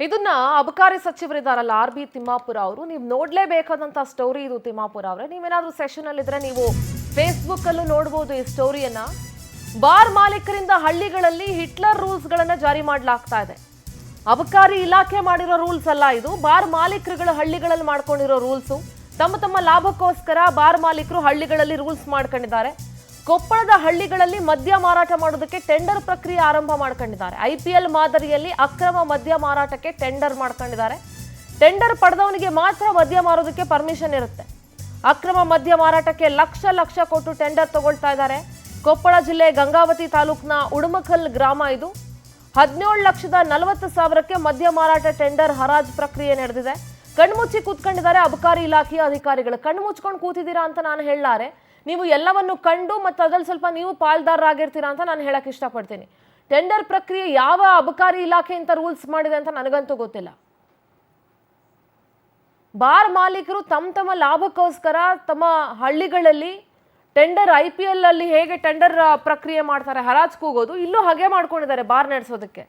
ಇದನ್ನ ಅಬಕಾರಿ ಸಚಿವರಿದ್ದಾರಲ್ಲ RB ತಿಮ್ಮಾಪುರ ಅವರು, ನೀವು ನೋಡ್ಲೇಬೇಕಾದಂತ ಸ್ಟೋರಿ ಇದು. ತಿಮ್ಮಾಪುರ ಅವರೇ, ನೀವೇನಾದ್ರೂ ಸೆಷನ್ ಅಲ್ಲಿ ಇದ್ರೆ ನೀವು ಫೇಸ್ಬುಕ್ ಅಲ್ಲೂ ನೋಡಬಹುದು ಈ ಸ್ಟೋರಿಯನ್ನ. ಬಾರ್ ಮಾಲೀಕರಿಂದ ಹಳ್ಳಿಗಳಲ್ಲಿ ಹಿಟ್ಲರ್ ರೂಲ್ಸ್ ಗಳನ್ನ ಜಾರಿ ಮಾಡಲಾಗ್ತಾ ಇದೆ. ಅಬಕಾರಿ ಇಲಾಖೆ ಮಾಡಿರೋ ರೂಲ್ಸ್ ಅಲ್ಲ ಇದು, ಬಾರ್ ಮಾಲೀಕರುಗಳ ಹಳ್ಳಿಗಳಲ್ಲಿ ಮಾಡ್ಕೊಂಡಿರೋ ರೂಲ್ಸು. ತಮ್ಮ ಲಾಭಕ್ಕೋಸ್ಕರ ಬಾರ್ ಮಾಲೀಕರು ಹಳ್ಳಿಗಳಲ್ಲಿ ರೂಲ್ಸ್ ಮಾಡ್ಕೊಂಡಿದ್ದಾರೆ. ಕೊಪ್ಪಳದ ಹಳ್ಳಿಗಳಲ್ಲಿ ಮದ್ಯ ಮಾರಾಟ ಮಾಡೋದಕ್ಕೆ ಟೆಂಡರ್ ಪ್ರಕ್ರಿಯೆ ಆರಂಭ ಮಾಡ್ಕೊಂಡಿದ್ದಾರೆ. IPL ಮಾದರಿಯಲ್ಲಿ ಅಕ್ರಮ ಮದ್ಯ ಮಾರಾಟಕ್ಕೆ ಟೆಂಡರ್ ಮಾಡ್ಕೊಂಡಿದ್ದಾರೆ. ಟೆಂಡರ್ ಪಡೆದವನಿಗೆ ಮಾತ್ರ ಮದ್ಯ ಮಾರೋದಕ್ಕೆ ಪರ್ಮಿಷನ್ ಇರುತ್ತೆ. ಅಕ್ರಮ ಮದ್ಯ ಮಾರಾಟಕ್ಕೆ ಲಕ್ಷ ಕೊಟ್ಟು ಟೆಂಡರ್ ತಗೊಳ್ತಾ ಇದ್ದಾರೆ. ಕೊಪ್ಪಳ ಜಿಲ್ಲೆ ಗಂಗಾವತಿ ತಾಲೂಕಿನ ಉಡುಮಕಲ್ ಗ್ರಾಮ ಇದು. 17,40,000ಕ್ಕೆ ಮದ್ಯ ಮಾರಾಟ ಟೆಂಡರ್ ಹರಾಜು ಪ್ರಕ್ರಿಯೆ ನಡೆದಿದೆ. ಕಣ್ಮುಚ್ಚಿ ಕೂತ್ಕೊಂಡಿದ್ದಾರೆ ಅಬಕಾರಿ ಇಲಾಖೆಯ ಅಧಿಕಾರಿಗಳು. ಕಣ್ಣು ಮುಚ್ಕೊಂಡು ಕೂತಿದ್ದೀರಾ ಅಂತ ನಾನು ಹೇಳಲಾರೆ, ನೀವು ಎಲ್ಲವನ್ನು ಕಂಡು ಮತ್ತು ಅದ್ರಲ್ಲಿ ಸ್ವಲ್ಪ ನೀವು ಪಾಲ್ದಾರರಾಗಿರ್ತೀರಾ ಅಂತ ನಾನು ಹೇಳಕ್ ಇಷ್ಟಪಡ್ತೀನಿ. ಟೆಂಡರ್ ಪ್ರಕ್ರಿಯೆ ಯಾವ ಅಬಕಾರಿ ಇಲಾಖೆ ಇಂಥ ರೂಲ್ಸ್ ಮಾಡಿದೆ ಅಂತ ನನಗಂತೂ ಗೊತ್ತಿಲ್ಲ. ಬಾರ್ ಮಾಲೀಕರು ತಮ್ಮ ಲಾಭಕ್ಕೋಸ್ಕರ ತಮ್ಮ ಹಳ್ಳಿಗಳಲ್ಲಿ ಟೆಂಡರ್ IPL ಅಲ್ಲಿ ಹೇಗೆ ಟೆಂಡರ್ ಪ್ರಕ್ರಿಯೆ ಮಾಡ್ತಾರೆ, ಹರಾಜು ಕೂಗೋದು, ಇಲ್ಲೂ ಹಾಗೆ ಮಾಡ್ಕೊಂಡಿದ್ದಾರೆ ಬಾರ್ ನಡೆಸೋದಕ್ಕೆ.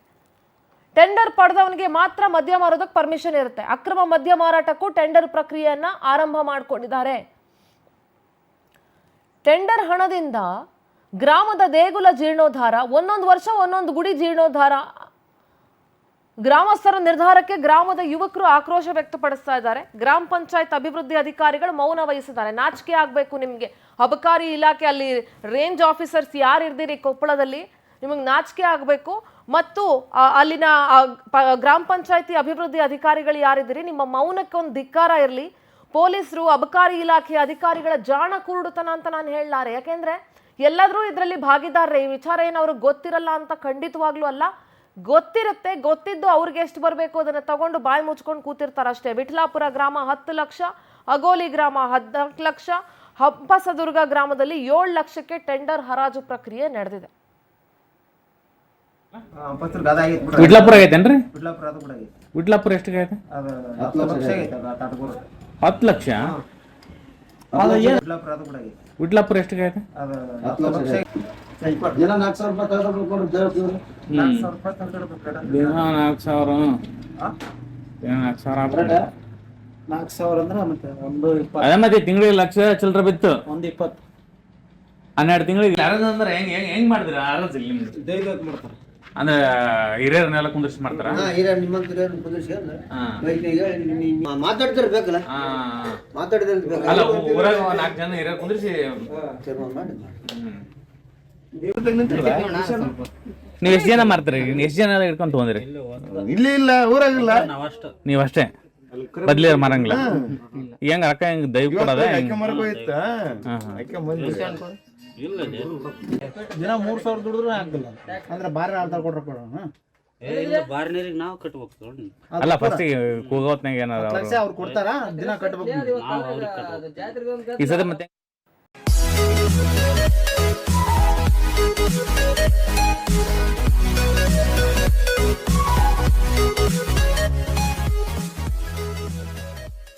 ಟೆಂಡರ್ ಪಡೆದವನಿಗೆ ಮಾತ್ರ ಮದ್ಯ ಮಾರೋದಕ್ಕೆ ಪರ್ಮಿಷನ್ ಇರುತ್ತೆ. ಅಕ್ರಮ ಮದ್ಯ ಮಾರಾಟಕ್ಕೂ ಟೆಂಡರ್ ಪ್ರಕ್ರಿಯೆಯನ್ನ ಆರಂಭ ಮಾಡಿಕೊಂಡಿದ್ದಾರೆ. ಟೆಂಡರ್ ಹಣದಿಂದ ಗ್ರಾಮದ ದೇಗುಲ ಜೀರ್ಣೋದ್ಧಾರ, ಒಂದೊಂದು ವರ್ಷ ಒಂದೊಂದು ಗುಡಿ ಜೀರ್ಣೋದ್ಧಾರ. ಗ್ರಾಮಸ್ಥರ ನಿರ್ಧಾರಕ್ಕೆ ಗ್ರಾಮದ ಯುವಕರು ಆಕ್ರೋಶ ವ್ಯಕ್ತಪಡಿಸ್ತಾ ಇದ್ದಾರೆ. ಗ್ರಾಮ ಪಂಚಾಯತ್ ಅಭಿವೃದ್ಧಿ ಅಧಿಕಾರಿಗಳು ಮೌನ ವಹಿಸಿದ್ದಾರೆ. ನಾಚಿಕೆ ಆಗಬೇಕು ನಿಮಗೆ, ಅಬಕಾರಿ ಇಲಾಖೆ ಅಲ್ಲಿ ರೇಂಜ್ ಆಫೀಸರ್ಸ್ ಯಾರು ಇರ್ದಿರಿ ಕೊಪ್ಪಳದಲ್ಲಿ, ನಿಮಗೆ ನಾಚಿಕೆ ಆಗಬೇಕು. ಮತ್ತು ಅಲ್ಲಿನ ಗ್ರಾಮ ಪಂಚಾಯತಿ ಅಭಿವೃದ್ಧಿ ಅಧಿಕಾರಿಗಳು ಯಾರಿದ್ದೀರಿ, ನಿಮ್ಮ ಮೌನಕ್ಕೆ ಒಂದು ಧಿಕ್ಕಾರ ಇರಲಿ. ಪೊಲೀಸರು, ಅಬಕಾರಿ ಇಲಾಖೆ ಅಧಿಕಾರಿಗಳ ಜಾಣ ಕುರುಡುತನ ಅಂತ ನಾನು ಹೇಳಲಾರೆ. ಯಾಕೆಂದ್ರೆ ಎಲ್ಲಾದ್ರೂ ಇದರಲ್ಲಿ ಭಾಗಿದಾರರೇ. ಈ ವಿಚಾರ ಏನು ಅವ್ರಿಗೆ ಗೊತ್ತಿರಲ್ಲ ಅಂತ ಖಂಡಿತವಾಗ್ಲೂ ಅಲ್ಲ, ಗೊತ್ತಿರುತ್ತೆ. ಗೊತ್ತಿದ್ದು ಅವ್ರಿಗೆ ಎಷ್ಟು ಬರಬೇಕು ಅದನ್ನ ತಗೊಂಡು ಬಾಯಿ ಮುಚ್ಕೊಂಡು ಕೂತಿರ್ತಾರೆ ಅಷ್ಟೇ. ವಿಠಲಾಪುರ ಗ್ರಾಮ 10 ಲಕ್ಷ, ಅಗೋಲಿ ಗ್ರಾಮ 14 ಲಕ್ಷ, ಹಂಪಸದುರ್ಗ ಗ್ರಾಮದಲ್ಲಿ 7 ಲಕ್ಷಕ್ಕೆ ಟೆಂಡರ್ ಹರಾಜು ಪ್ರಕ್ರಿಯೆ ನಡೆದಿದೆ. ವಿಟ್ಲಾಪುರ ಆಗೈತೇನ್ರಿ? ವಿಟ್ಲಾಪುರ ಎಷ್ಟು ಆಗೈತೆ? 10 ಲಕ್ಷ. ವಿಟ್ಲಾಪುರ ಎಷ್ಟು ಆಗೈತೆ? 4,000 ಅದೇ ಮತ್ತೆ ತಿಂಗಳಿಗೆ ಲಕ್ಷ ಚಿಲ್ಲರೆ ಬಿತ್ತು. 12 ತಿಂಗಳಿಗೆ ಅಂದ್ರೆ ಹೆಂಗ್ ಮಾಡಿದ್ರ? ಅಂದ್ರೆ ಹಿರಿಯರನ್ನೆಲ್ಲ ಕುಂದಿರ್ಸಿ ಮಾಡ್ತಾರ. ಅಲ್ಲ, ಊರಾಗ 4 ಜನ ಹಿರಿಯರ್ ಕುಂದಿರ್ಸಿ ನೀವ್ ಎಷ್ಟು ಜನ ಮಾಡ್ತೀರಿ? ಎಷ್ಟು ಜನ ಹಿಡ್ಕೊಂಡ್ ತಗೊಂಡ್ರಿ? ಇಲ್ಲ ಊರಾಗಿಲ್ಲ, ನೀವ್ ಅಷ್ಟೇ ಬದ್ಲಿ ಮಾರಂಗಿಲ್ಲ. ಹೆಂಗ ಅಕ್ಕ ಹೆಂಗ್ ದೈವ ಕೊಡೋದ? ದಿನ 3,000 ದುಡಿದ್ರು ಆಗ್ತಿಲ್ಲ ಅಂದ್ರೆ ಬಾರಿ ಅರ್ಧ ಕೊಡ್ರ ನಾವು ಕಟ್ಬೇಕು. ಅಲ್ಲ, ಫಸ್ಟ್ ಕೂಗೋತ್ನಾಗ ಏನಾರ ಅವ್ರು ಕೊಡ್ತಾರ, ದಿನ ಕಟ್ಬೇಕು. ಈ ಸದ ಮತ್ತೆ